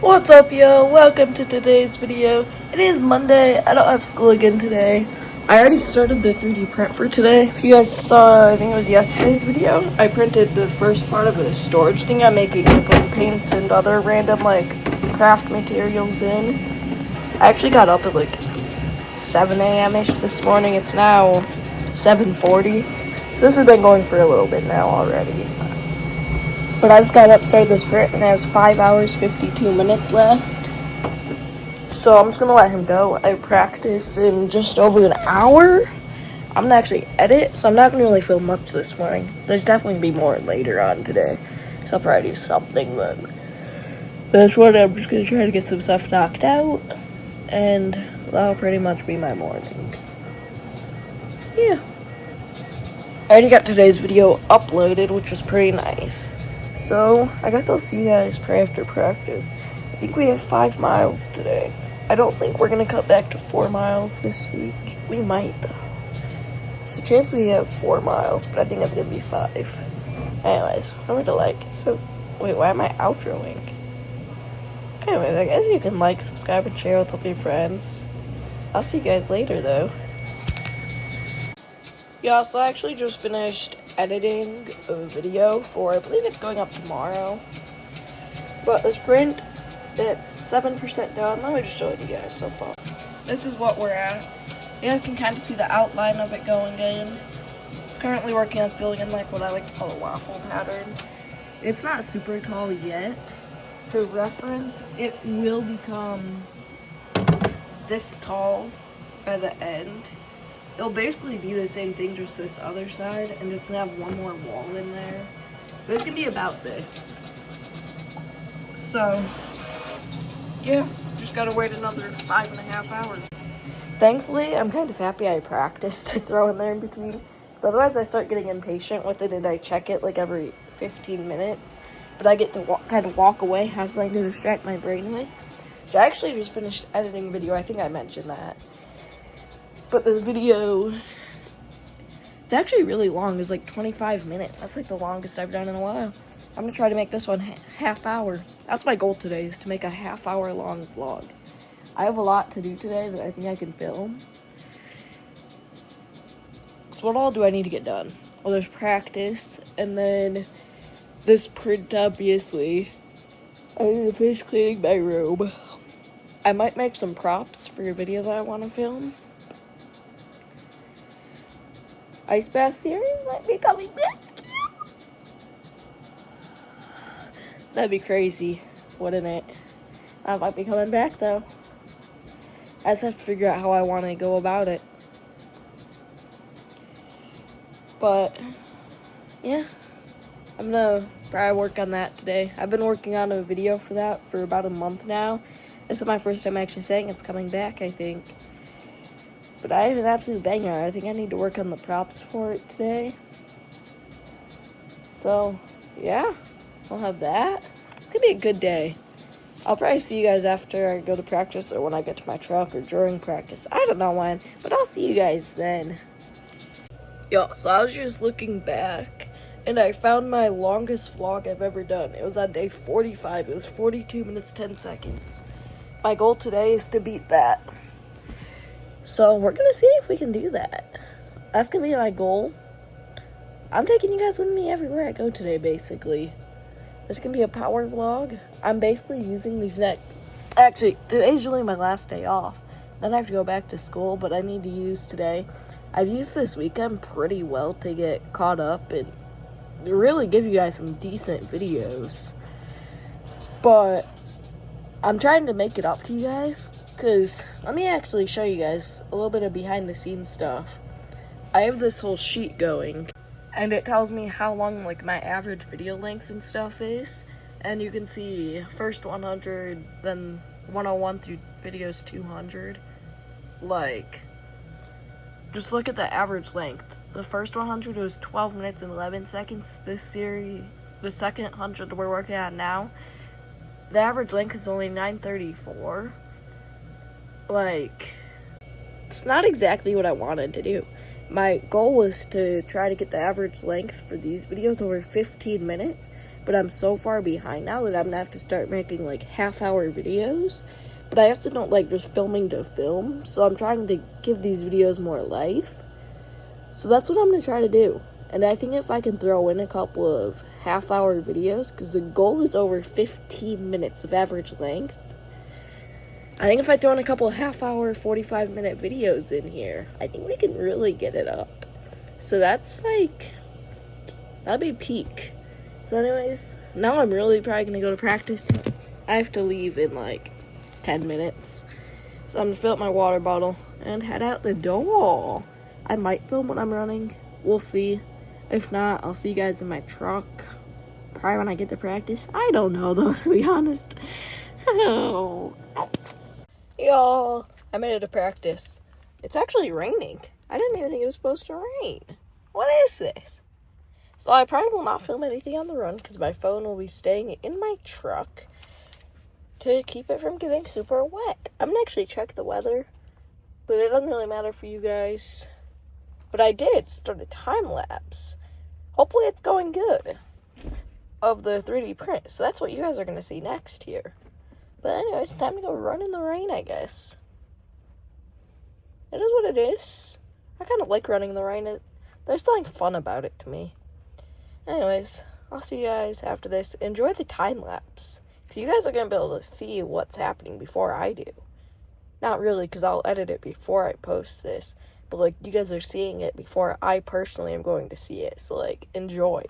What's up, yo? Welcome to today's video. It is Monday. I don't have school again today. I already started the 3D print for today. If you guys saw, I think it was yesterday's video, I printed the first part of a storage thing I'm making to put paints and other random, craft materials in. I actually got up at, 7 a.m.-ish this morning. It's now 7:40. So this has been going for a little bit now already. But I just got up, started this print, and it has 5 hours, 52 minutes left. So I'm just going to let him go. I practice in just over an hour. I'm going to actually edit, so I'm not going to really film much this morning. There's definitely going to be more later on today. So I'll probably do something then. But this one, I'm just going to try to get some stuff knocked out. And that'll pretty much be my morning. Yeah. I already got today's video uploaded, which was pretty nice. So, I guess I'll see you guys after practice. I think we have 5 miles today. I don't think we're going to cut back to 4 miles this week. We might, though. There's a chance we have 4 miles, but I think it's going to be 5. Anyways, remember to So, wait, why am I outroing? Anyways, I guess you can subscribe, and share with all your friends. I'll see you guys later, though. Yeah, so I actually just finished editing a video for, I believe it's going up tomorrow. But this print, it's 7% done. Let me just show it to you guys so far. This is what we're at. You guys can kind of see the outline of it going in. It's currently working on filling in what I like to call a waffle pattern. It's not super tall yet. For reference, it will become this tall by the end. It'll basically be the same thing, just this other side, and it's gonna have one more wall in there. But it's gonna be about this. So, yeah, just gotta wait another 5.5 hours. Thankfully, I'm kind of happy I practiced to throw in there in between, because otherwise I start getting impatient with it and I check it every 15 minutes. But I get to kind of walk away, have something to distract my brain with. So I actually just finished editing a video, I think I mentioned that. But this video, it's actually really long. It's 25 minutes. That's the longest I've done in a while. I'm going to try to make this one half hour. That's my goal today, is to make a half-hour long vlog. I have a lot to do today that I think I can film. So what all do I need to get done? Well, there's practice, and then this print, obviously. I need to finish cleaning my room. I might make some props for a video that I want to film. Ice Bath series might be coming back. That'd be crazy, wouldn't it? I might be coming back, though. I just have to figure out how I want to go about it. But, yeah. I'm gonna probably work on that today. I've been working on a video for that for about a month now. This is my first time actually saying it's coming back, I think. But I have an absolute banger. I think I need to work on the props for it today. So, yeah. I'll have that. It's gonna be a good day. I'll probably see you guys after I go to practice or when I get to my truck or during practice. I don't know when, but I'll see you guys then. Yo, so I was just looking back and I found my longest vlog I've ever done. It was on day 45. It was 42 minutes, 10 seconds. My goal today is to beat that. So we're going to see if we can do that. That's going to be my goal. I'm taking you guys with me everywhere I go today, basically. This can be a power vlog. I'm basically using these Actually, today's really my last day off. Then I have to go back to school, but I need to use today. I've used this weekend pretty well to get caught up and really give you guys some decent videos. But I'm trying to make it up to you guys. Because let me actually show you guys a little bit of behind the scenes stuff. I have this whole sheet going. And it tells me how long my average video length and stuff is. And you can see first 100, then 101 through videos 200. Just look at the average length. The first 100 was 12 minutes and 11 seconds. This series, the second 100 we're working on now, the average length is only 9:34. It's not exactly what I wanted to do. My goal was to try to get the average length for these videos over 15 minutes, but I'm so far behind now that I'm gonna have to start making like half-hour videos. But I also don't like just filming to film, so I'm trying to give these videos more life. So that's what I'm gonna try to do. And I think if I can throw in a couple of half-hour videos, because the goal is over 15 minutes of average length. I think if I throw in a couple of half-hour, 45-minute videos in here, I think we can really get it up. So that's like, that'd be peak. So anyways, now I'm really probably gonna go to practice. I have to leave in like 10 minutes. So I'm gonna fill up my water bottle and head out the door. I might film when I'm running. We'll see. If not, I'll see you guys in my truck. Probably when I get to practice. I don't know though, to be honest. Y'all, I made it to practice. It's actually raining. I didn't even think it was supposed to rain. What is this? So I probably will not film anything on the run because my phone will be staying in my truck to keep it from getting super wet. I'm gonna actually check the weather, but it doesn't really matter for you guys. But I did start a time lapse. Hopefully it's going good of the 3D print. So that's what you guys are gonna see next here. But anyways, time to go run in the rain, I guess. It is what it is. I kind of like running in the rain. There's something fun about it to me. Anyways, I'll see you guys after this. Enjoy the time lapse. Because you guys are going to be able to see what's happening before I do. Not really, because I'll edit it before I post this. But, like, you guys are seeing it before I personally am going to see it. So, like, enjoy.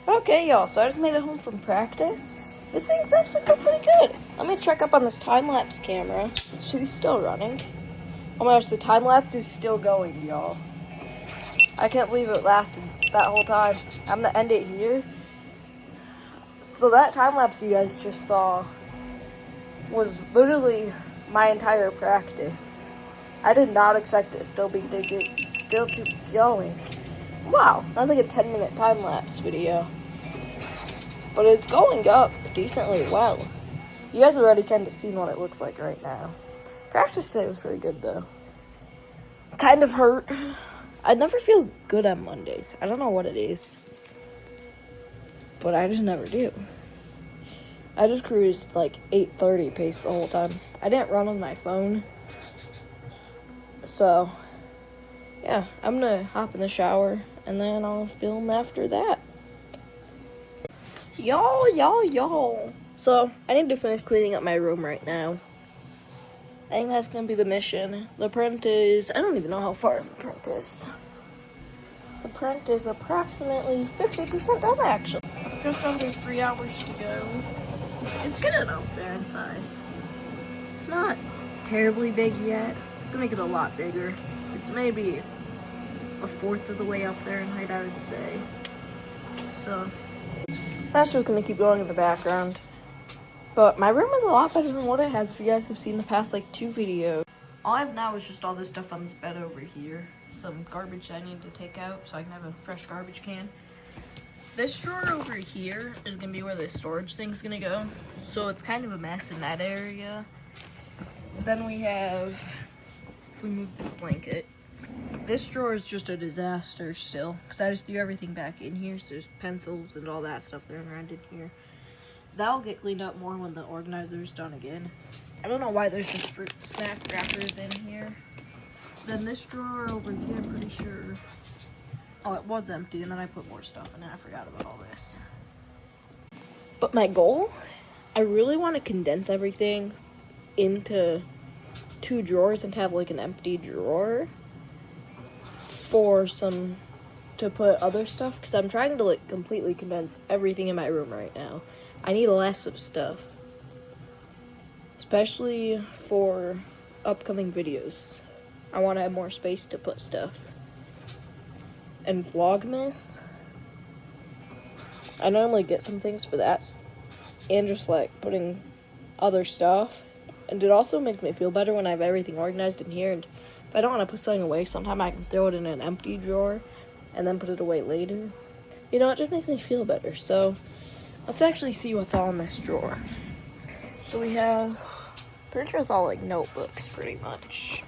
Okay, y'all, so I just made it home from practice. This thing's actually going pretty good. Let me check up on this time-lapse camera. She's still running. Oh my gosh, the time-lapse is still going, y'all. I can't believe it lasted that whole time. I'm gonna end it here. So that time-lapse you guys just saw was literally my entire practice. I did not expect it still to keep going. Wow, that's like a 10-minute time-lapse video. But it's going up decently well. You guys have already kind of seen what it looks like right now. Practice today was pretty good though. Kind of hurt. I never feel good on Mondays. I don't know what it is. But I just never do. I just cruised like 8:30 pace the whole time. I didn't run on my phone. So, yeah, I'm gonna hop in the shower and then I'll film after that. Y'all. So, I need to finish cleaning up my room right now. I think that's gonna be the mission. The print is, I don't even know how far the print is. The print is approximately 50% done, actually. Just under 3 hours to go. It's getting up there in size. It's not terribly big yet. It's gonna make it a lot bigger. It's maybe a fourth of the way up there in height, I would say. So, that's just gonna keep going in the background. But my room is a lot better than what it has if you guys have seen the past like 2 videos. All I have now is just all this stuff on this bed over here. Some garbage I need to take out so I can have a fresh garbage can. This drawer over here is gonna be where the storage thing's gonna go. So it's kind of a mess in that area. Then we have, if we move this blanket, this drawer is just a disaster still, because I just threw everything back in here, so there's pencils and all that stuff that are around in here. That'll get cleaned up more when the organizer's done again. I don't know why there's just fruit snack wrappers in here. Then this drawer over here, I'm pretty sure, oh, it was empty, and then I put more stuff in it. I forgot about all this. But my goal, I really want to condense everything into 2 drawers and have like an empty drawer for to put other stuff, because I'm trying to like completely condense everything in my room right now. I need less of stuff, especially for upcoming videos. I want to have more space to put stuff. And Vlogmas, I normally get some things for that, and just like putting other stuff. And it also makes me feel better when I have everything organized in here. And if I don't want to put something away, sometimes I can throw it in an empty drawer and then put it away later. You know, it just makes me feel better. So let's actually see what's all in this drawer. So we have, pretty sure it's all like notebooks pretty much.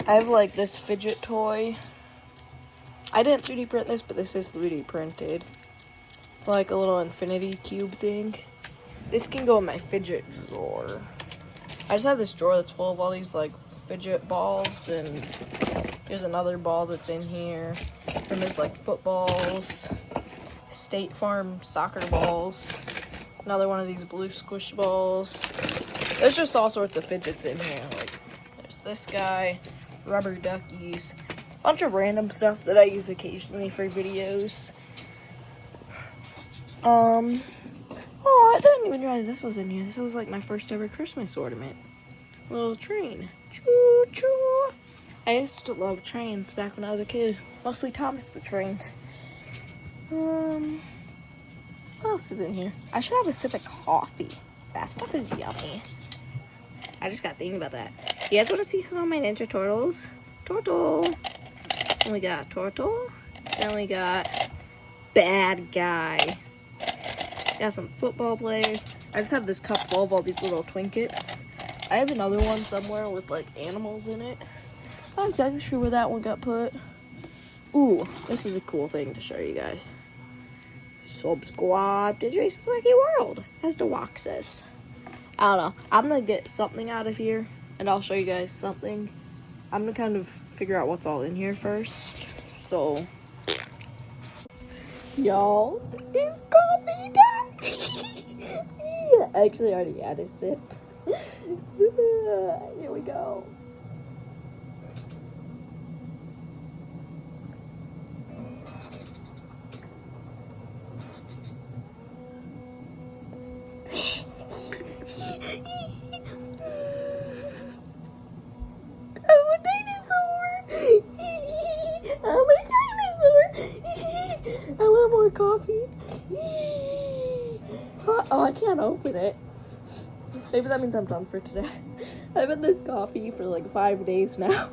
I have like this fidget toy. I didn't 3D print this, but this is 3D printed. It's like a little infinity cube thing. This can go in my fidget drawer. I just have this drawer that's full of all these like fidget balls, and there's another ball that's in here. And there's like footballs, State Farm soccer balls, another one of these blue squish balls. There's just all sorts of fidgets in here. Like there's this guy, rubber duckies, a bunch of random stuff that I use occasionally for videos. Oh, I didn't even realize this was in here. This was like my first ever Christmas ornament. Little train. Choo choo. I used to love trains back when I was a kid. Mostly Thomas the Train. What else is in here? I should have a sip of coffee. That stuff is yummy. I just got thinking about that. You guys want to see some of my Ninja Turtles? Turtle. Then we got Turtle. Then we got Bad Guy. Got some football players. I just have this cup full of all these little Twinkets. I have another one somewhere with like animals in it. I'm not exactly sure where that one got put. Ooh, this is a cool thing to show you guys. Subscribe to Jason's Wacky World, as the walk says. I don't know. I'm gonna get something out of here, and I'll show you guys something. I'm gonna kind of figure out what's all in here first. So, y'all, it's coffee time. I actually already had a sip. Here we go. I'm a dinosaur. I'm a dinosaur. I want more coffee. Oh, I can't open it. Maybe that means I'm done for today. I've had this coffee for like 5 days now.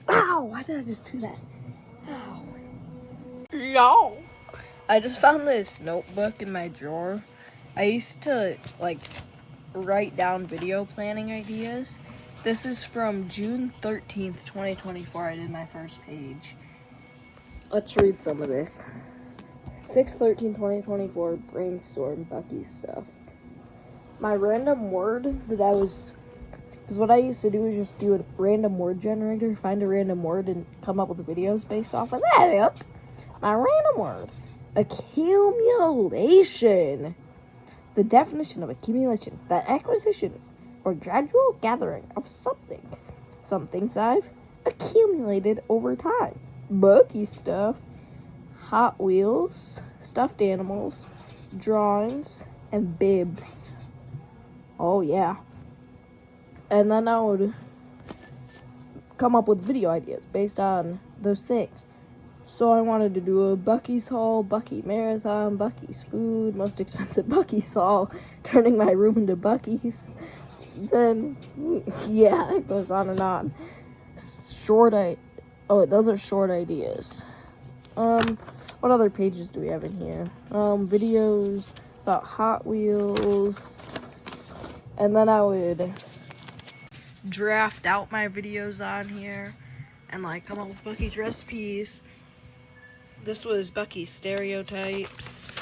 Ow, why did I just do that? Ow. No. I just found this notebook in my drawer. I used to like write down video planning ideas. This is from June 13th, 2024. I did my first page. Let's read some of this. 6/13/2024, brainstorm Bucky stuff. My random word that I was, because what I used to do is just do a random word generator, find a random word and come up with videos based off of that. My random word, accumulation. The definition of accumulation, the acquisition or gradual gathering of something. Some things I've accumulated over time. Bucky stuff, Hot Wheels, stuffed animals, drawings, and bibs. Oh yeah. And then I would come up with video ideas based on those things. So I wanted to do a Bucky's haul, Bucky marathon, Bucky's food, most expensive Bucky's haul, turning my room into Bucky's. Then, yeah, it goes on and on. Those are short ideas. What other pages do we have in here? Videos about Hot Wheels. And then I would draft out my videos on here and like come up with Bucky's recipes. This was Bucky's stereotypes.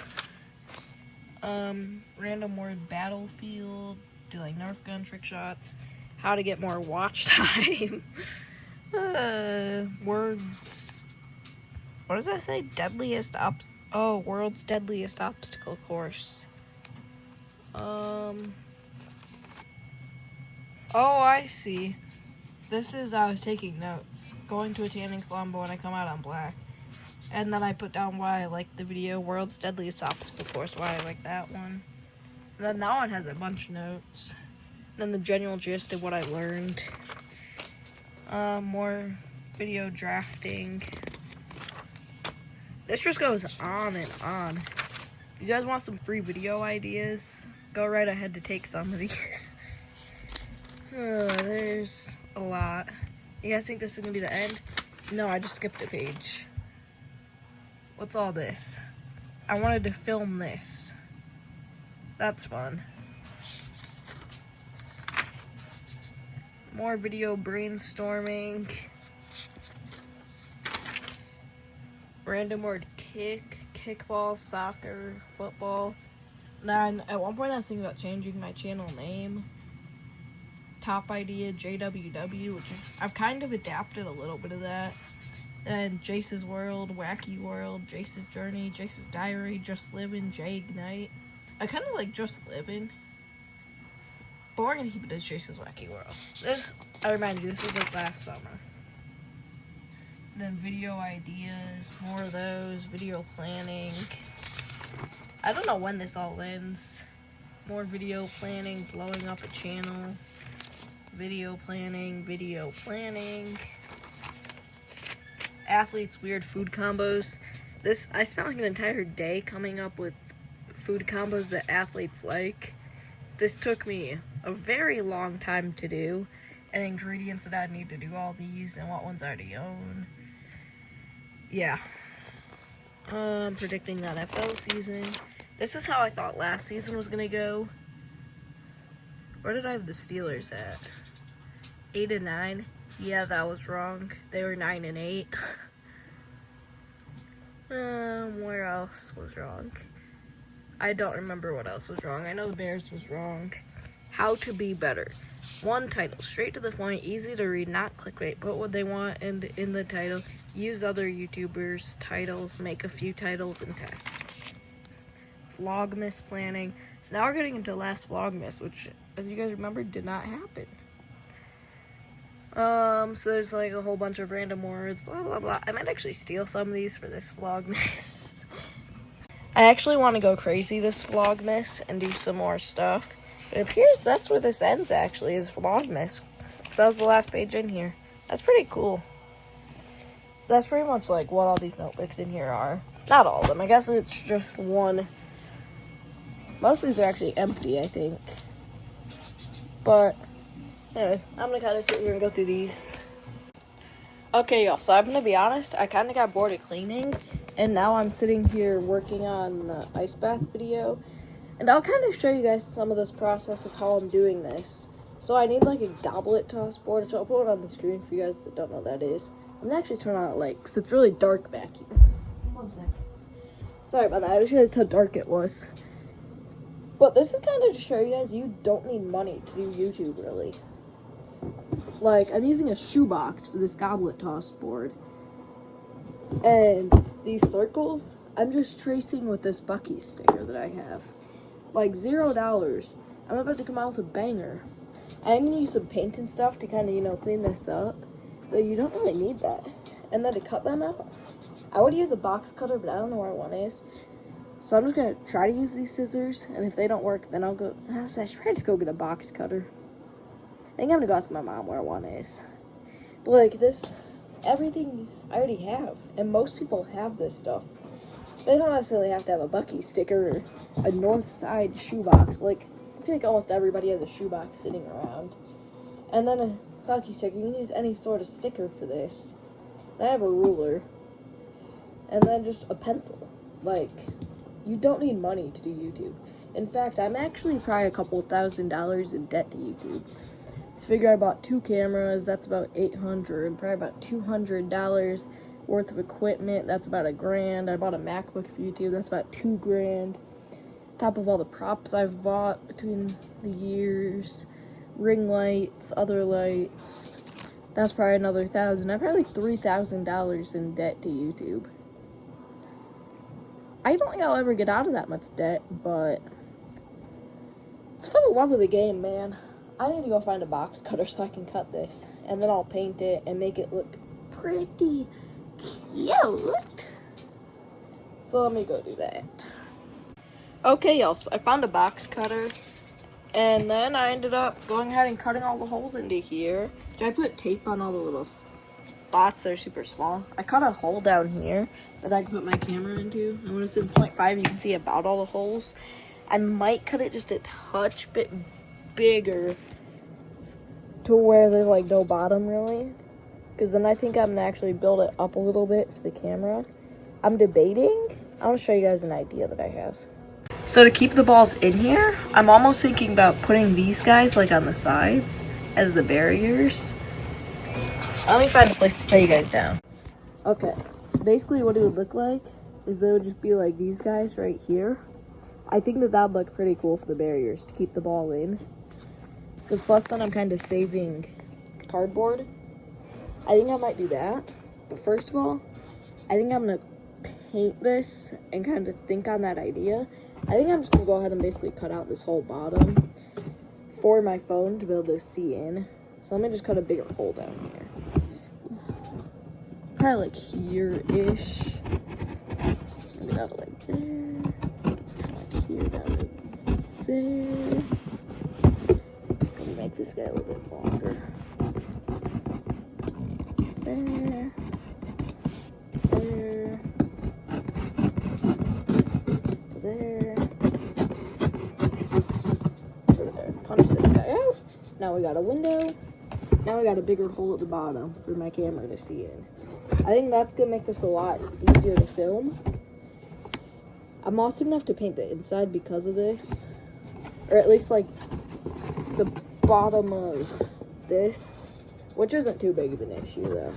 Random word battlefield. Do like Nerf gun trick shots. How to get more watch time. Words. What does that say? World's deadliest obstacle course. Oh, I see. This is, I was taking notes. Going to a tanning salon, but when I come out, I'm black. And then I put down why I like the video, World's Deadliest Obstacle Course, why I like that one. And then that one has a bunch of notes. Then the general gist of what I learned. More video drafting. This just goes on and on. If you guys want some free video ideas, go right ahead to take some of these. There's a lot. You guys think this is gonna be the end? No, I just skipped a page. What's all this? I wanted to film this. That's fun. More video brainstorming. Random word kickball, soccer, football. Then at one point I was thinking about changing my channel name. Top idea JWW, which I've kind of adapted a little bit of that. Then Jace's World, Wacky World, Jace's Journey, Jace's Diary, Just Living, J Ignite. I kind of like Just Living, but we're gonna keep it as Jace's Wacky World. This, I remind you, this was like last summer. Then video ideas, more of those, video planning. I don't know when this all ends. More video planning, blowing up a channel. Video planning. Athletes' weird food combos. I spent like an entire day coming up with food combos that athletes like. This took me a very long time to do, and ingredients that I need to do all these, and what ones I already own. Yeah. Predicting the NFL season. This is how I thought last season was gonna go. Where did I have the Steelers at? 8-9. Yeah, that was wrong. They were 9-8. Where else was wrong? I don't remember what else was wrong. I know the Bears was wrong. How to be better. One title, straight to the point, easy to read, not clickbait. Put what they want in the title. Use other YouTubers' titles. Make a few titles and test. Vlogmas planning. So now we're getting into last Vlogmas, which, as you guys remember, did not happen. So there's like a whole bunch of random words, blah, blah, blah. I might actually steal some of these for this Vlogmas. I actually want to go crazy this Vlogmas and do some more stuff. But it appears that's where this ends, actually, is Vlogmas. So that was the last page in here. That's pretty cool. That's pretty much like what all these notebooks in here are. Not all of them. I guess it's just one. Most of these are actually empty, I think. But anyways, I'm going to kind of sit here and go through these. Okay, y'all, so I'm going to be honest, I kind of got bored of cleaning, and now I'm sitting here working on the ice bath video, and I'll kind of show you guys some of this process of how I'm doing this. So I need like a goblet toss board, which I'll put it on the screen for you guys that don't know what that is. I'm going to actually turn on a light, because it's really dark back here. 1 second. Sorry about that, I just realized how dark it was. But this is kind of to show you guys you don't need money to do YouTube, really. Like, I'm using a shoebox for this goblet toss board. And these circles, I'm just tracing with this Bucky sticker that I have. Like, $0. I'm about to come out with a banger. I'm going to use some paint and stuff to kind of, you know, clean this up. But you don't really need that. And then to cut them out, I would use a box cutter, but I don't know where one is. So I'm just going to try to use these scissors, and if they don't work, then I should probably just go get a box cutter. I think I'm going to go ask my mom where one is. But like this, everything I already have, and most people have this stuff. They don't necessarily have to have a Bucky sticker or a North Side shoebox. Like, I feel like almost everybody has a shoebox sitting around. And then a Bucky sticker, you can use any sort of sticker for this. Then I have a ruler. And then just a pencil. Like, you don't need money to do YouTube. In fact, I'm actually probably a couple $1,000s in debt to YouTube. So figure I bought 2 cameras, that's about $800, probably about $200 worth of equipment, that's about $1,000. I bought a MacBook for YouTube, that's about $2,000. Top of all the props I've bought between the years, ring lights, other lights, that's probably another $1,000. I'm probably like $3,000 in debt to YouTube. I don't think I'll ever get out of that much debt, but it's for the love of the game, man. I need to go find a box cutter so I can cut this, and then I'll paint it and make it look pretty cute. So let me go do that. Okay, y'all, so I found a box cutter, and then I ended up going ahead and cutting all the holes into here. So I put tape on all the little spots that are super small. I cut a hole down here that I can put my camera into, and when it's in 0.5, you can see about all the holes. I might cut it just a touch bit bigger to where there's like no bottom really, because then I think I'm gonna actually build it up a little bit for the camera. I'm debating. I want to show you guys an idea that I have. So to keep the balls in here, I'm almost thinking about putting these guys like on the sides as the barriers. Let me find a place to set you guys down. Okay, so basically what it would look like is there would just be like these guys right here. I think that would look pretty cool for the barriers to keep the ball in. Because plus then I'm kind of saving cardboard. I think I might do that. But first of all, I think I'm going to paint this and kind of think on that idea. I think I'm just going to go ahead and basically cut out this whole bottom for my phone to be able to see in. So let me just cut a bigger hole down here. Probably like here-ish. Maybe not like there. Like here, down to there. Maybe make this guy a little bit longer. There. There. There. Over there. Punch this guy out. Now we got a window. Now we got a bigger hole at the bottom for my camera to see in. I think that's gonna make this a lot easier to film. I'm also gonna have to paint the inside because of this. Or at least like the bottom of this, which isn't too big of an issue though.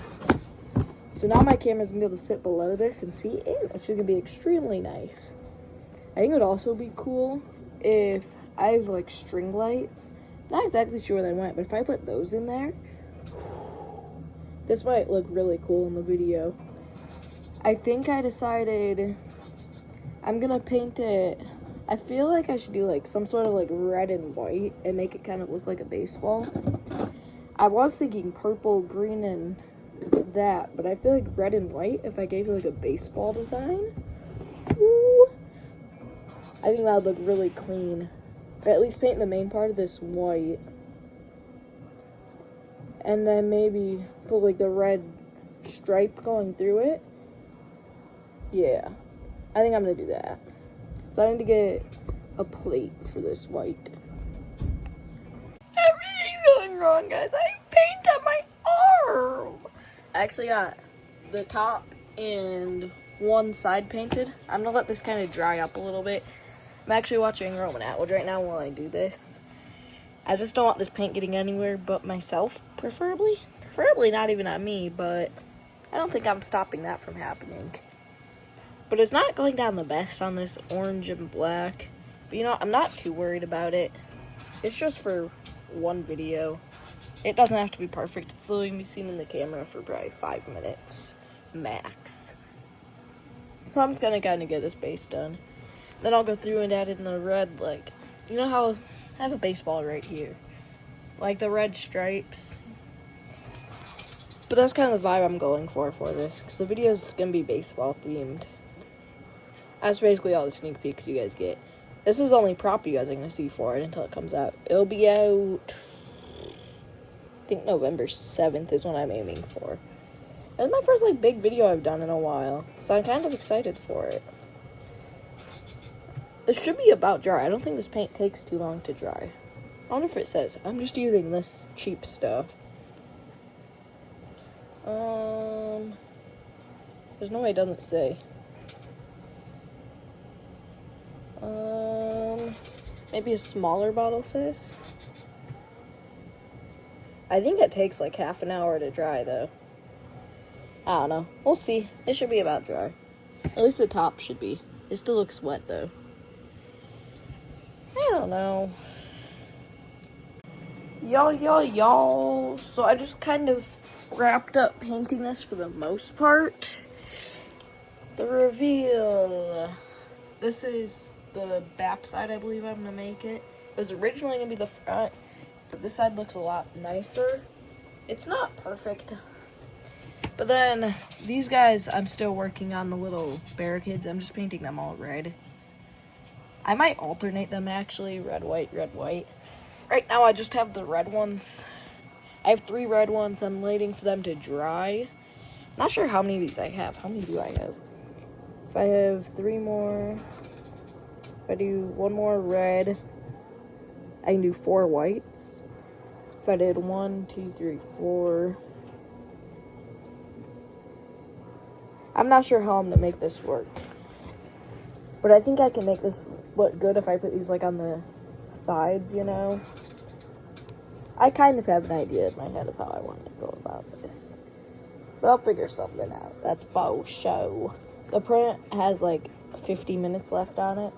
So now my camera's gonna be able to sit below this and see in, which is gonna be extremely nice. I think it would also be cool if I have like string lights. Not exactly sure where they went, but if I put those in there, this might look really cool in the video. I think I decided I'm gonna paint it. I feel like I should do like some sort of like red and white and make it kind of look like a baseball. I was thinking purple, green, and that, but I feel like red and white, if I gave it like a baseball design, ooh, I think that would look really clean. Or at least paint the main part of this white. And then maybe put like the red stripe going through it. Yeah, I think I'm gonna do that. So I need to get a plate for this white. Everything's going wrong, guys. I painted my arm. I actually got the top and one side painted. I'm gonna let this kind of dry up a little bit. I'm actually watching Roman Atwood right now while I do this. I just don't want this paint getting anywhere but myself, preferably. Preferably not even on me, but I don't think I'm stopping that from happening. But it's not going down the best on this orange and black. But you know, I'm not too worried about it. It's just for one video. It doesn't have to be perfect. It's still going to be seen in the camera for probably 5 minutes max. So I'm just going to kind of get this base done. Then I'll go through and add in the red, like, you know how I have a baseball right here. Like the red stripes. But that's kind of the vibe I'm going for this. Because the video is going to be baseball themed. That's basically all the sneak peeks you guys get. This is the only prop you guys are going to see for it until it comes out. It'll be out, I think November 7th is what I'm aiming for. It's my first like big video I've done in a while. So I'm kind of excited for it. This should be about dry. I don't think this paint takes too long to dry. I wonder if it says. I'm just using this cheap stuff. There's no way it doesn't say. Maybe a smaller bottle says. I think it takes like half an hour to dry though. I don't know. We'll see. It should be about dry. At least the top should be. It still looks wet though. I don't know. Y'all. So I just kind of wrapped up painting this for the most part. The reveal. This is the back side, I believe I'm going to make it. It was originally going to be the front, but this side looks a lot nicer. It's not perfect. But then, these guys, I'm still working on the little barricades. I'm just painting them all red. I might alternate them actually, red, white, red, white. Right now I just have the red ones. I have 3 red ones. I'm waiting for them to dry. Not sure how many of these I have. How many do I have? If I have 3 more, if I do 1 more red, I can do 4 whites. If I did 1, 2, 3, 4. I'm not sure how I'm gonna make this work. But I think I can make this look good if I put these like on the sides, you know? I kind of have an idea in my head of how I want to go about this. But I'll figure something out. That's faux show. The print has like 50 minutes left on it.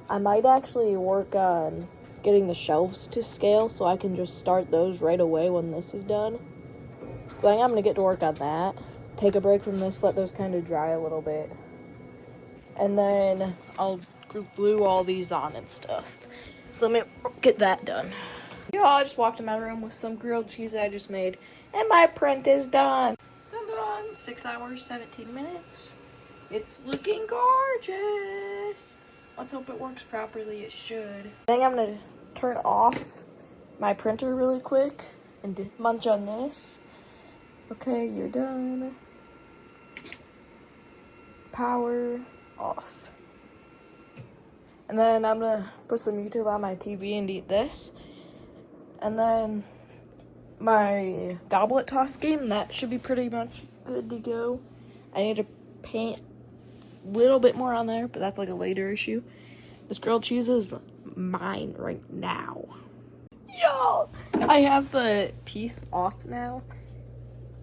I might actually work on getting the shelves to scale so I can just start those right away when this is done. So I think I'm going to get to work on that. Take a break from this, let those kind of dry a little bit. And then I'll glue all these on and stuff. So let me get that done. Y'all, I just walked in my room with some grilled cheese I just made. And my print is done. Dun dun! 6 hours, 17 minutes. It's looking gorgeous. Let's hope it works properly. It should. I think I'm going to turn off my printer really quick and munch on this. Okay, you're done. Power off. And then I'm gonna put some YouTube on my TV and eat this. And then my goblet toss game, that should be pretty much good to go. I need to paint a little bit more on there, but that's like a later issue. This grilled cheese is mine right now. Y'all, I have the piece off now.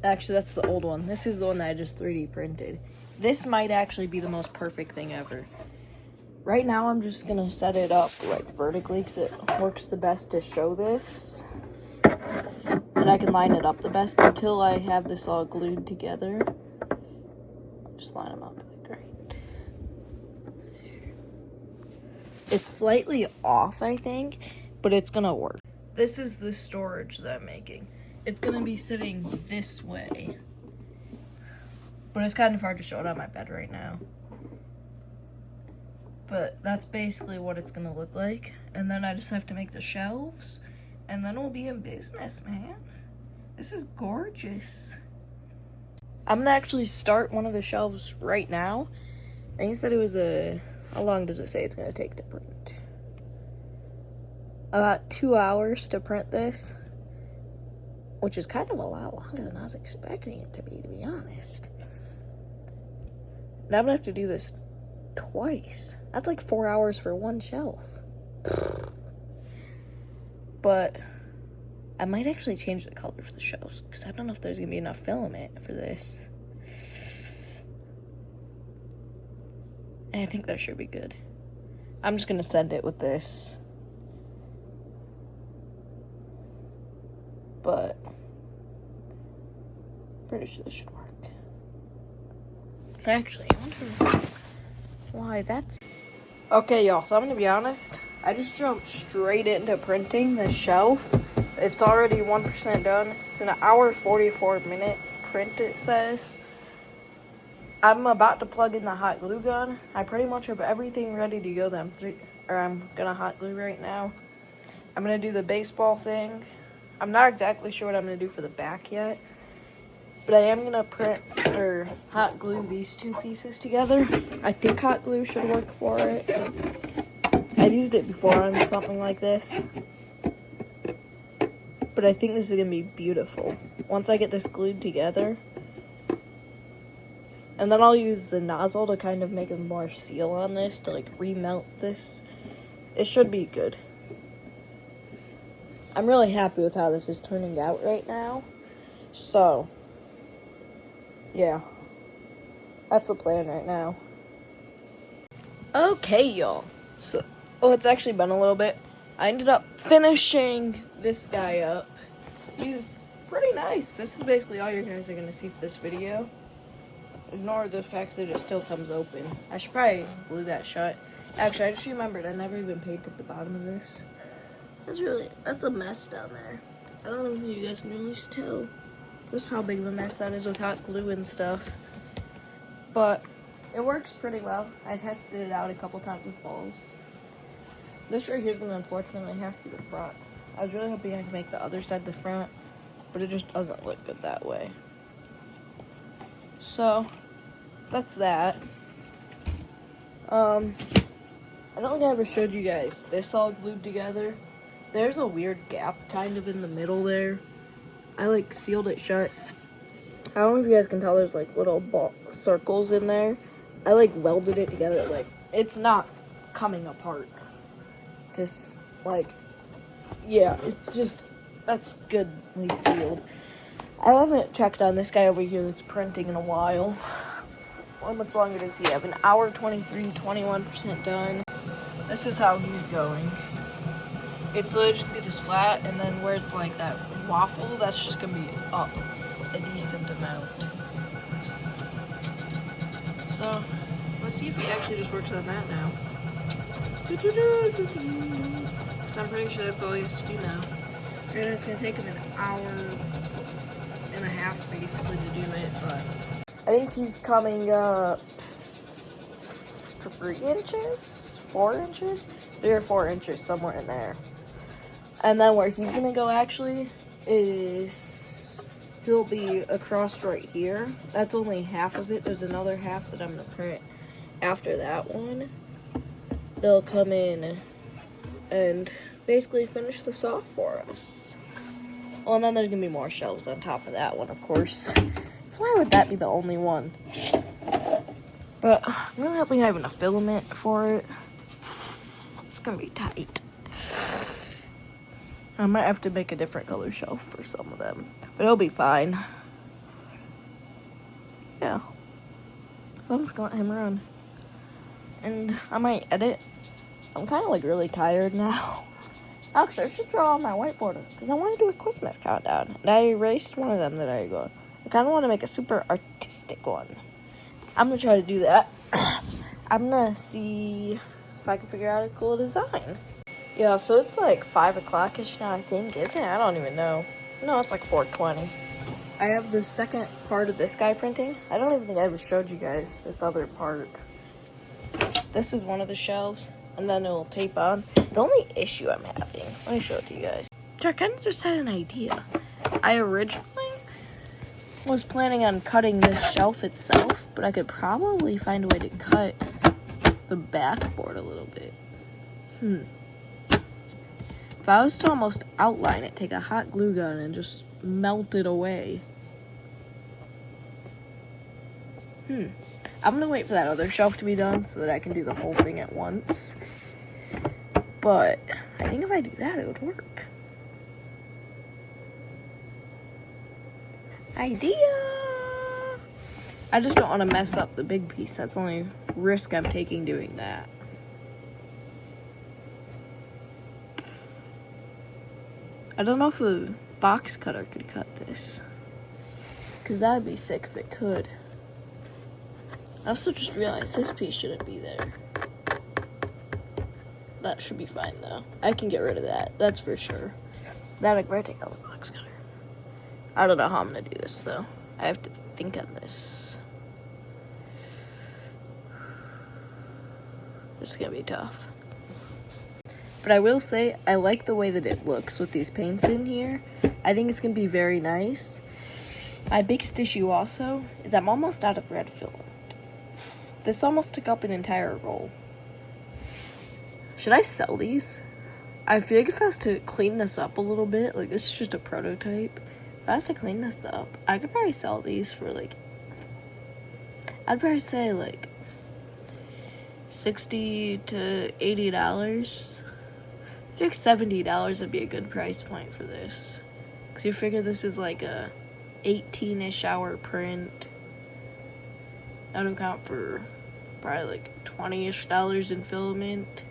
Actually, that's the old one. This is the one that I just 3D printed. This might actually be the most perfect thing ever. Right now, I'm just gonna set it up like vertically because it works the best to show this. And I can line it up the best until I have this all glued together. Just line them up like right. It's slightly off, I think, but it's gonna work. This is the storage that I'm making. It's gonna be sitting this way. But it's kind of hard to show it on my bed right now. But that's basically what it's gonna look like. And then I just have to make the shelves. And then we'll be in business, man. This is gorgeous. I'm gonna actually start one of the shelves right now. I think it said it was how long does it say it's gonna take to print? About 2 hours to print this. Which is kind of a lot longer than I was expecting it to be honest. Now I'm gonna have to do this twice. That's like 4 hours for one shelf. But I might actually change the color for the shelves because I don't know if there's gonna be enough filament for this. And I think that should be good. I'm just gonna send it with this. But pretty sure this should work. Actually, I wonder why that's... Okay, y'all, so I'm gonna be honest. I just jumped straight into printing the shelf. It's already 1% done. It's an hour 44-minute print, it says. I'm about to plug in the hot glue gun. I pretty much have everything ready to go that I'm gonna hot glue right now. I'm gonna do the baseball thing. I'm not exactly sure what I'm gonna do for the back yet. But I am gonna print or hot glue these 2 pieces together. I think hot glue should work for it. I've used it before on something like this. But I think this is gonna be beautiful. Once I get this glued together. And then I'll use the nozzle to kind of make a more seal on this to like remelt this. It should be good. I'm really happy with how this is turning out right now. So, yeah. That's the plan right now. Okay, y'all. So, it's actually been a little bit. I ended up finishing this guy up. He's pretty nice. This is basically all you guys are going to see for this video. Ignore the fact that it still comes open. I should probably glue that shut. Actually, I just remembered I never even painted the bottom of this. That's a mess down there. I don't know if you guys can really tell just how big of a mess that is with hot glue and stuff. But it works pretty well. I tested it out a couple times with balls. This right here is going to unfortunately have to be the front. I was really hoping I could make the other side the front, but it just doesn't look good that way. So, that's that. I don't think I ever showed you guys this all glued together. There's a weird gap kind of in the middle there. I like sealed it shut. I don't know if you guys can tell, there's like little circles in there. I like welded it together. Like, it's not coming apart. Just like, yeah, it's just, that's goodly sealed. I haven't checked on this guy over here that's printing in a while. How much longer does he have? An hour 23, 21% done. This is how he's going. It's literally just gonna be this flat, and then where it's like that waffle, that's just gonna be up a decent amount. So, let's see if he actually just works on that now. So I'm pretty sure that's all he has to do now. And it's gonna take him an hour and a half basically to do it, but I think he's coming up 3 inches, 4 inches, 3 or 4 inches, somewhere in there. And then where he's gonna go actually is he'll be across right here. That's only half of it. There's another half that I'm gonna print after that one. They'll come in and basically finish this off for us. Well, and then there's gonna be more shelves on top of that one, of course. So why would that be the only one? But I'm really hoping I have enough filament for it. It's gonna be tight. I might have to make a different color shelf for some of them, but it'll be fine. Yeah. So I'm just gonna let him run. And I might edit. I'm kind of like really tired now. Actually, I should draw on my whiteboard because I want to do a Christmas countdown. And I erased one of them that I got. I kind of want to make a super artistic one. I'm going to try to do that. I'm going to see if I can figure out a cool design. Yeah, so it's like 5 o'clock-ish now, I think, isn't it? I don't even know. No, it's like 4:20. I have the second part of this guy printing. I don't even think I ever showed you guys this other part. This is one of the shelves, and then it'll tape on. The only issue I'm having, let me show it to you guys. I kind of just had an idea. I originally was planning on cutting this shelf itself, but I could probably find a way to cut the backboard a little bit. If I was to almost outline it, take a hot glue gun and just melt it away. I'm gonna wait for that other shelf to be done so that I can do the whole thing at once. But I think if I do that, it would work. Idea! I just don't want to mess up the big piece. That's the only risk I'm taking doing that. I don't know if a box cutter could cut this, because that would be sick if it could. I also just realized this piece shouldn't be there. That should be fine though. I can get rid of that, that's for sure. That I can take out the box cutter. I don't know how I'm gonna do this though. I have to think on this. This is gonna be tough. But I will say, I like the way that it looks with these paints in here. I think it's gonna be very nice. My biggest issue also is I'm almost out of red filament. This almost took up an entire roll. Should I sell these? I feel like if I was to clean this up a little bit, like this is just a prototype. If I was to clean this up, I could probably sell these for like, I'd probably say like $60 to $80. I think $70 would be a good price point for this. Because you figure this is like a 18-ish hour print. That would account for probably like $20-ish in filament.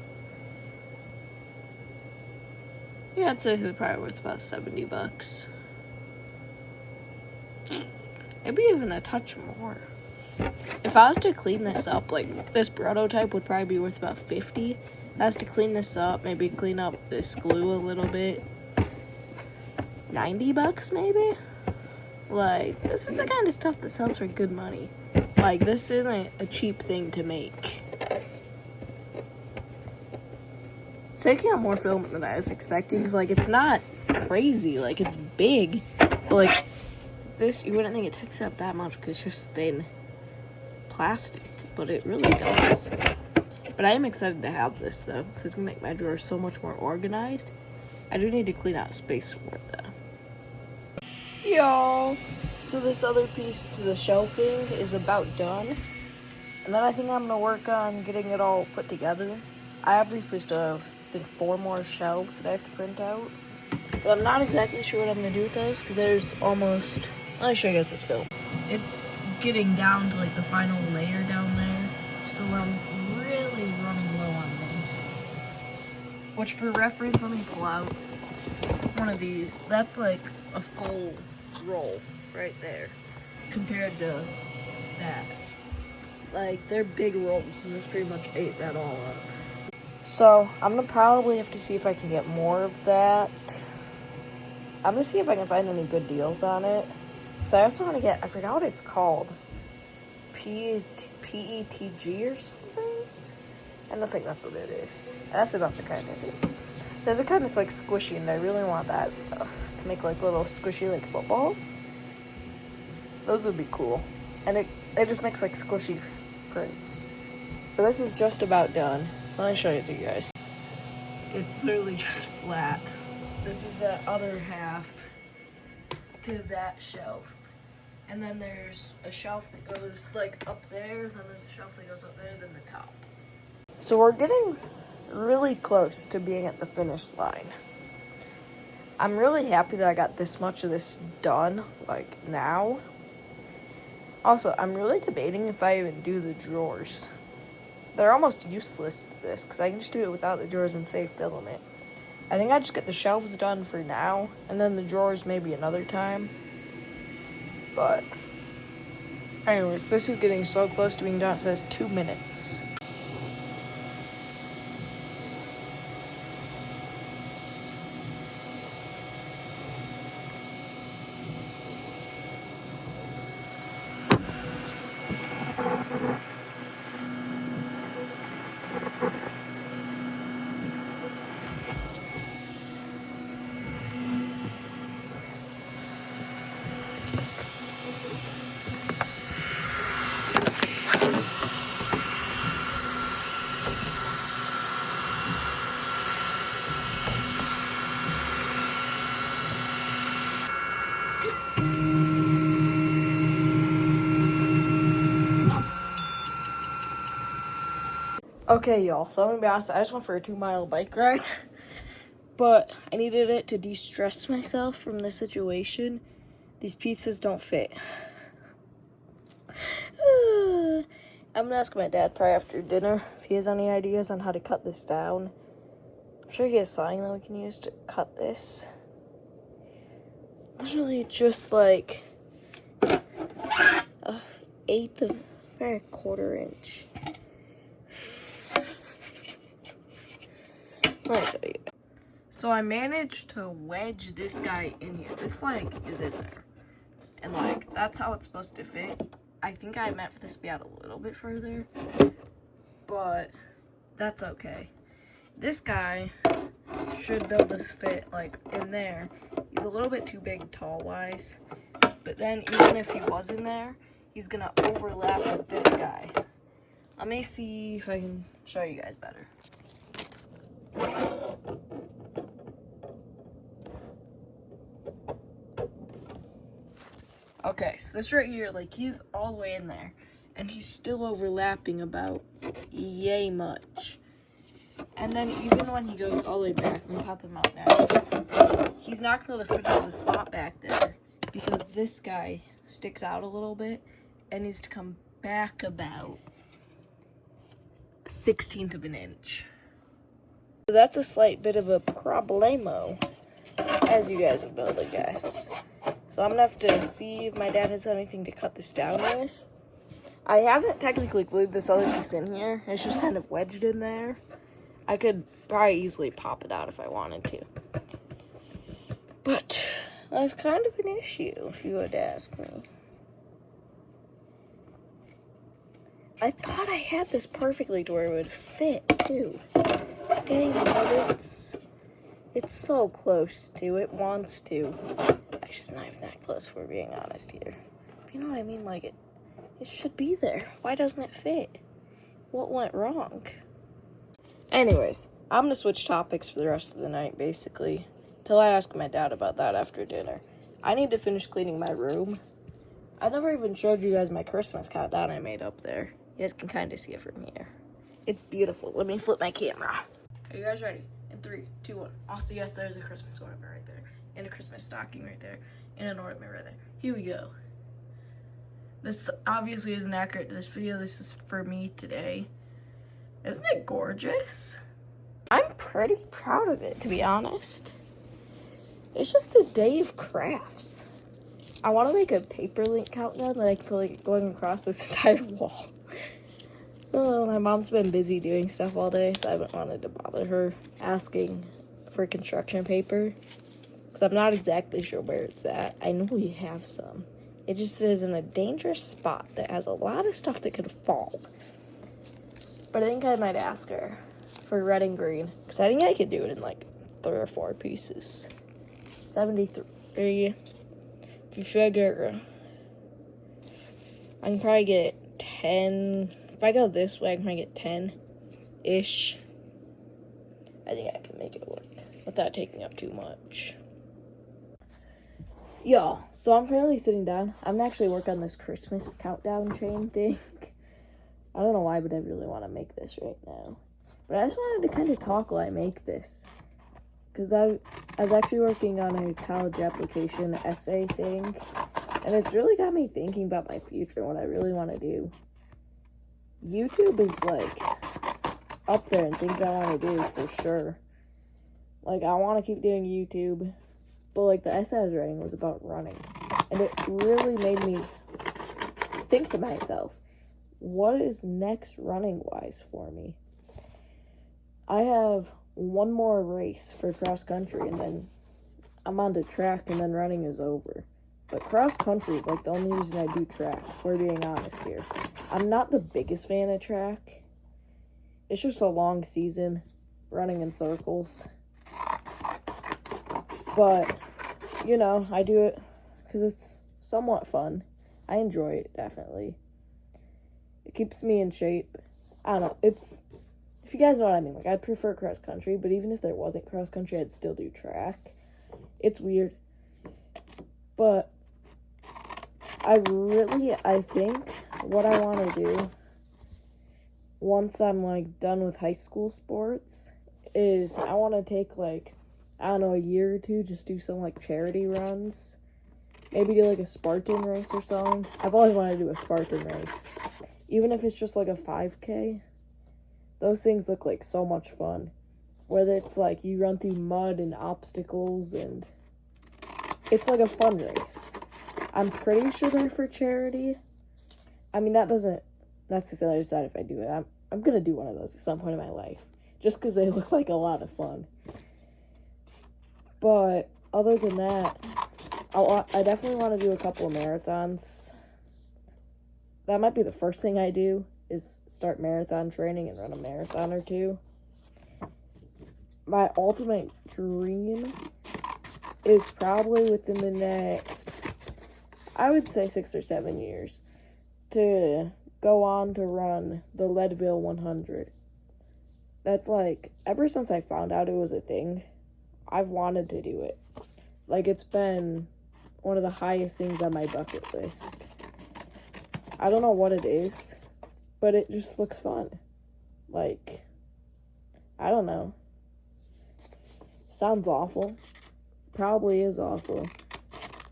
Yeah, I'd say it's probably worth about $70. Maybe even a touch more. If I was to clean this up, like this prototype would probably be worth about $50. If I was to clean this up, maybe clean up this glue a little bit, $90 maybe? Like, this is the kind of stuff that sells for good money. Like, this isn't a cheap thing to make. It's taking up more film than I was expecting, because, like, it's not crazy. Like, it's big, but, like, this, you wouldn't think it takes up that much because it's just thin plastic, but it really does. But I am excited to have this, though, because it's going to make my drawers so much more organized. I do need to clean out space for it, though. Y'all, so this other piece to the shelving is about done. And then I think I'm going to work on getting it all put together. I obviously still have, I think, 4 more shelves that I have to print out. But I'm not exactly sure what I'm going to do with those, because there's almost... Let me show you guys this film. It's getting down to, like, the final layer down there. So I'm really running low on this. Which, for reference, let me pull out one of these. That's, like, a full roll right there. Compared to that. Like, they're big rolls, and this pretty much ate that all up. So, I'm gonna probably have to see if I can get more of that. I'm gonna see if I can find any good deals on it. So I also want to get, I forgot what it's called. PETG or something? I don't think that's what it is. That's about the kind I think. There's a kind that's like squishy, and I really want that stuff. To make like little squishy like footballs. Those would be cool. And it just makes like squishy prints. But this is just about done. So let me show it to you guys. It's literally just flat. This is the other half to that shelf. And then there's a shelf that goes like up there, then there's a shelf that goes up there, then the top. So we're getting really close to being at the finish line. I'm really happy that I got this much of this done, like now. Also, I'm really debating if I even do the drawers. They're almost useless to this, because I can just do it without the drawers and save filament. I think I just get the shelves done for now, and then the drawers maybe another time. But, anyways, this is getting so close to being done. It says 2 minutes. Okay, y'all, so I'm gonna be honest, I just went for a 2-mile bike ride, but I needed it to de-stress myself from the situation. These pizzas don't fit. I'm gonna ask my dad probably after dinner if he has any ideas on how to cut this down. I'm sure he has something that we can use to cut this. Literally just like an eighth of, or a quarter inch. Let me show you. So I managed to wedge this guy in here. This leg is in there. And like, that's how it's supposed to fit. I think I meant for this to be out a little bit further. But that's okay. This guy should be able to fit like in there. He's a little bit too big tall wise. But then even if he was in there, he's gonna overlap with this guy. Let me see if I can show you guys better. Okay, so this right here, like, he's all the way in there, and he's still overlapping about yay much. And then even when he goes all the way back, let me pop him out now, he's not going to be able to fit into the slot back there, because this guy sticks out a little bit, and needs to come back about 1/16 of an inch. So that's a slight bit of a problemo, as you guys would be able to guess. So I'm gonna have to see if my dad has anything to cut this down with. I haven't technically glued this other piece in here. It's just kind of wedged in there. I could probably easily pop it out if I wanted to. But that's kind of an issue, if you would ask me. I thought I had this perfectly to where it would fit, too. Dang it, it's so close to, it wants to. Actually, it's not even that close, if we're being honest here. But you know what I mean, like, it should be there. Why doesn't it fit? What went wrong? Anyways, I'm gonna switch topics for the rest of the night, basically, till I ask my dad about that after dinner. I need to finish cleaning my room. I never even showed you guys my Christmas countdown I made up there. You guys can kind of see it from here. It's beautiful. Let me flip my camera. Are you guys ready? In 3, 2, 1. Also, yes, there's a Christmas ornament right there, and a Christmas stocking right there, and an ornament right there. Here we go. This obviously isn't accurate to this video. This is for me today. Isn't it gorgeous? I'm pretty proud of it, to be honest. It's just a day of crafts. I want to make a paper link countdown that I can put like going across this entire wall. Oh, my mom's been busy doing stuff all day, so I haven't wanted to bother her asking for construction paper. Because I'm not exactly sure where it's at. I know we have some. It just is in a dangerous spot that has a lot of stuff that could fall. But I think I might ask her for red and green. Because I think I could do it in like 3 or 4 pieces. 73. If you figure, I can probably get 10. If I go this way, I can probably get 10-ish. I think I can make it work without taking up too much. Y'all, so I'm currently sitting down. I'm actually working on this Christmas countdown chain thing. I don't know why, but I really want to make this right now. But I just wanted to kind of talk while I make this. Because I was actually working on a college application essay thing. And it's really got me thinking about my future, what I really want to do. YouTube is, like, up there in things I want to do, for sure. Like, I want to keep doing YouTube. But, like, the essay I was writing was about running. And it really made me think to myself, what is next running-wise for me? I have one more race for cross-country, and then I'm on to track, and then running is over. But cross-country is, like, the only reason I do track, if we're being honest here. I'm not the biggest fan of track. It's just a long season, running in circles. But, you know, I do it because it's somewhat fun. I enjoy it, definitely. It keeps me in shape. I don't know, it's, if you guys know what I mean, like, I'd prefer cross-country, but even if there wasn't cross-country, I'd still do track. It's weird. But I think what I want to do once I'm, like, done with high school sports is I want to take, like, I don't know, a year or two, just do some, like, charity runs. Maybe do, like, a Spartan race or something. I've always wanted to do a Spartan race. Even if it's just, like, a 5K. Those things look like so much fun. Whether it's, like, you run through mud and obstacles, and it's, like, a fun race. I'm pretty sure they're for charity. I mean, that doesn't necessarily decide if I do it. I'm gonna do one of those at some point in my life. Just because they look like a lot of fun. But other than that, I definitely want to do a couple of marathons. That might be the first thing I do, is start marathon training and run a marathon or 2. My ultimate dream is probably within the next, I would say 6 or 7 years, to go on to run the Leadville 100. That's like, ever since I found out it was a thing, I've wanted to do it. Like, it's been one of the highest things on my bucket list. I don't know what it is, but it just looks fun. Like, I don't know. Sounds awful. Probably is awful.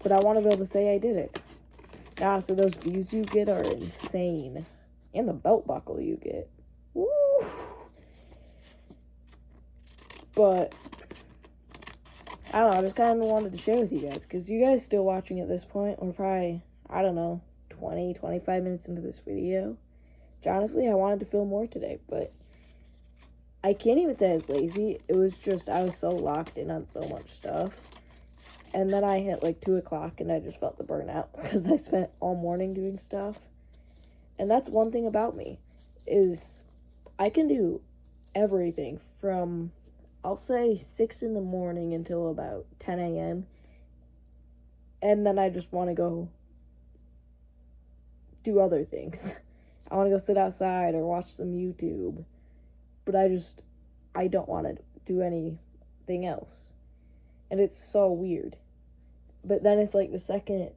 But I want to be able to say I did it. Yeah, so those views you get are insane. And the belt buckle you get. Woo! But I don't know, I just kind of wanted to share with you guys, because you guys still watching at this point. We're probably, I don't know, 20, 25 minutes into this video. Which honestly, I wanted to film more today, but I can't even say I was lazy. It was just, I was so locked in on so much stuff. And then I hit like 2 o'clock and I just felt the burnout because I spent all morning doing stuff. And that's one thing about me, is I can do everything from, I'll say 6 in the morning until about 10 a.m. And then I just want to go do other things. I want to go sit outside or watch some YouTube. But I don't want to do anything else. And it's so weird. But then it's like the second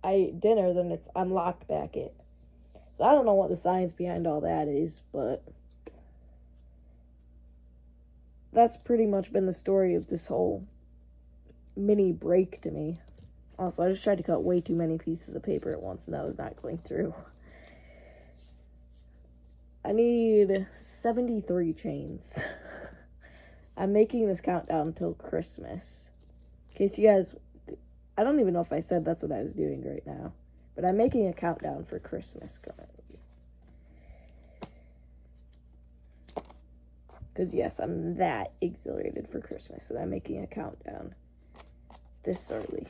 I eat dinner, then I'm locked back in. So I don't know what the science behind all that is, but that's pretty much been the story of this whole mini break to me. Also, I just tried to cut way too many pieces of paper at once, and that was not going through. I need 73 chains. I'm making this countdown until Christmas. In case you guys... I don't even know if I said that's what I was doing right now. But I'm making a countdown for Christmas currently. Because yes, I'm that exhilarated for Christmas that I'm making a countdown this early.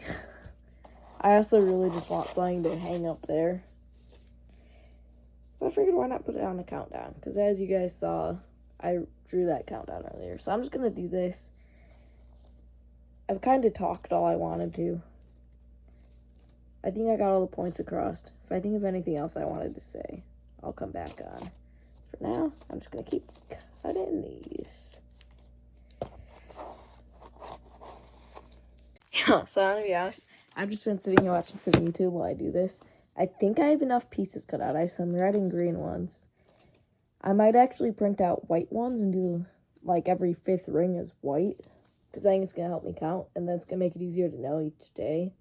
I also really just want something to hang up there. So I figured why not put it on a countdown. Because as you guys saw, I drew that countdown earlier. So I'm just going to do this. I've kind of talked all I wanted to. I think I got all the points across. If I think of anything else I wanted to say, I'll come back on. For now, I'm just going to keep cutting these. Yeah, so I'm going to be honest. I've just been sitting here watching some YouTube while I do this. I think I have enough pieces cut out. I have some red and green ones. I might actually print out white ones and do, like, every 5th ring is white. Because I think it's going to help me count. And then it's going to make it easier to know each day.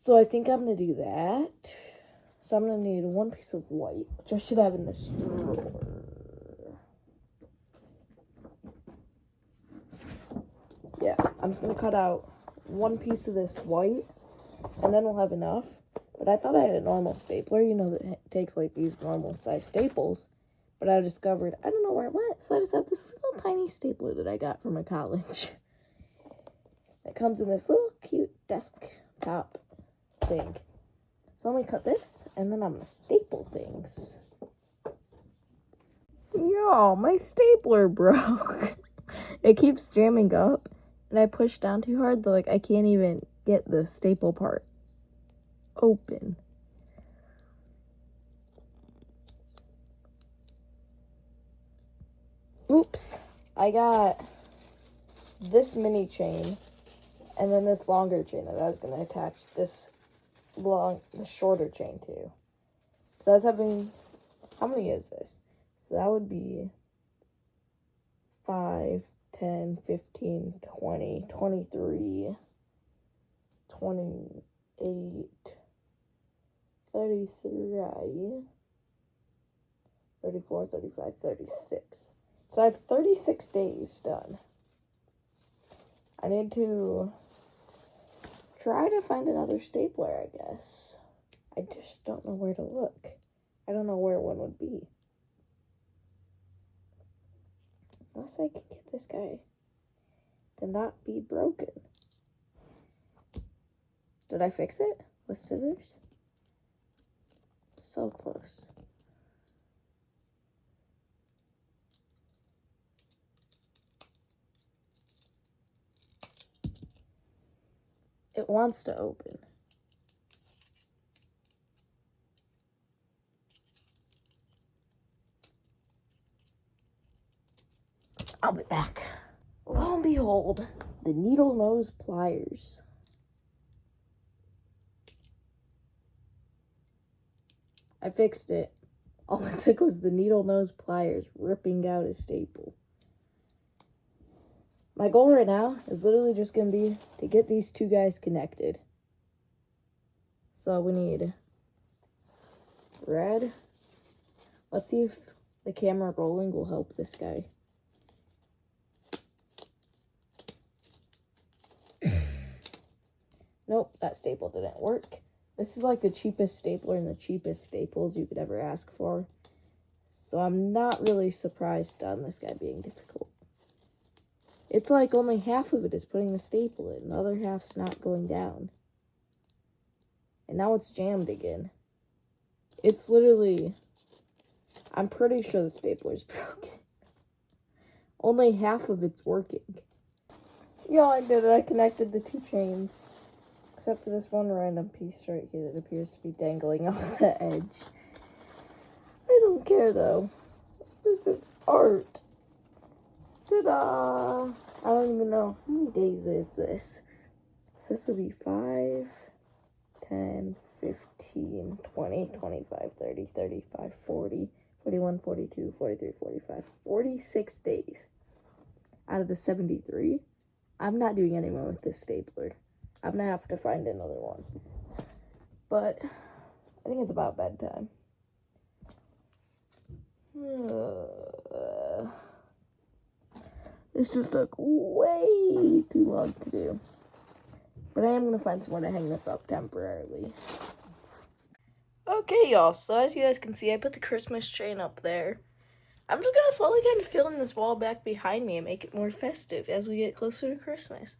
So I think I'm going to do that. So I'm going to need 1 piece of white, which I should have in this drawer. Yeah, I'm just going to cut out 1 piece of this white, and then we'll have enough. But I thought I had a normal stapler, you know, that takes like these normal size staples. But I discovered, I don't know where it went, so I just have this little tiny stapler that I got from a college. It comes in this little cute desktop thing. So let me cut this, and then I'm going to staple things. Yo, my stapler broke. It keeps jamming up, and I push down too hard, like I can't even get the staple part open. Oops. I got this mini chain, and then this longer chain that I was going to attach this the shorter chain to. So I was having, how many is this? So that would be 5, 10, 15, 20, 23, 28, 33, 34, 35, 36. So I have 36 days done. I need to try to find another stapler, I guess. I just don't know where to look. I don't know where one would be. Unless I can get this guy to not be broken. Did I fix it with scissors? So close. It wants to open. I'll be back. Lo and behold, the needle nose pliers. I fixed it. All it took was the needle nose pliers ripping out a staple. My goal right now is literally just going to be to get these two guys connected. So we need red. Let's see if the camera rolling will help this guy. Nope, that staple didn't work. This is like the cheapest stapler and the cheapest staples you could ever ask for. So I'm not really surprised on this guy being difficult. It's like only half of it is putting the staple in. The other half's not going down. And now it's jammed again. It's literally I'm pretty sure the stapler's broken. Only half of it's working. Yeah, I did it. I connected the two chains. Except for this one random piece right here that appears to be dangling off the edge. I don't care though. This is art. Ta-da! I don't even know. How many days is this? So this will be 5, 10, 15, 20, 25, 30, 35, 40, 41, 42, 43, 45, 46 days out of the 73. I'm not doing any more with this stapler. I'm gonna have to find another one. But I think it's about bedtime. This just took way too long to do. But I am gonna find somewhere to hang this up temporarily. Okay, y'all, so as you guys can see, I put the Christmas train up there. I'm just gonna slowly kind of fill in this wall back behind me and make it more festive as we get closer to Christmas.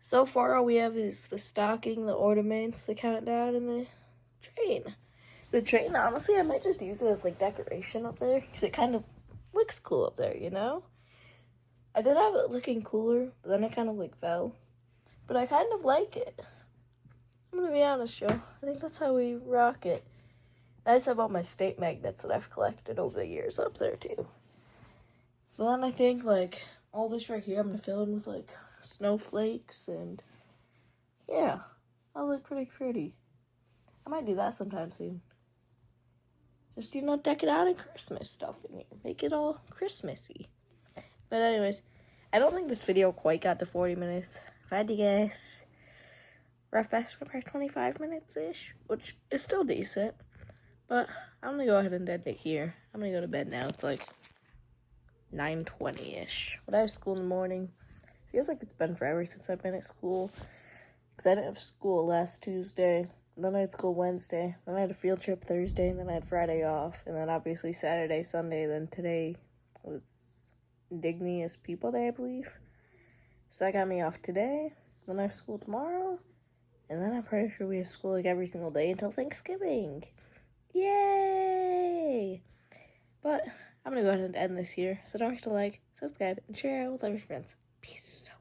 So far, all we have is the stocking, the ornaments, the countdown, and the train. The train, honestly, I might just use it as, like, decoration up there, because it kind of looks cool up there, you know? I did have it looking cooler, but then it kind of, like, fell. But I kind of like it. I'm gonna be honest, Joe. I think that's how we rock it. I just have all my state magnets that I've collected over the years up there, too. But then I think, like, all this right here, I'm gonna fill in with, like, snowflakes, and yeah, that'll look pretty pretty. I might do that sometime soon. Just, you know, deck it out in Christmas stuff in here. Make it all Christmassy. But anyways, I don't think this video quite got to 40 minutes. If I had to guess, rough estimate, 25 minutes-ish, which is still decent. But I'm gonna go ahead and end it here. I'm gonna go to bed now. It's like 9:20-ish. But I have school in the morning. Feels like it's been forever since I've been at school. Because I didn't have school last Tuesday. Then I had school Wednesday. Then I had a field trip Thursday. And then I had Friday off. And then obviously Saturday, Sunday. Then today was Indigenous People Day, I believe. So that got me off today. Then I have school tomorrow. And then I'm pretty sure we have school like every single day until Thanksgiving. Yay! But I'm going to go ahead and end this here. So don't forget to like, subscribe, and share it with all your friends. Peace out.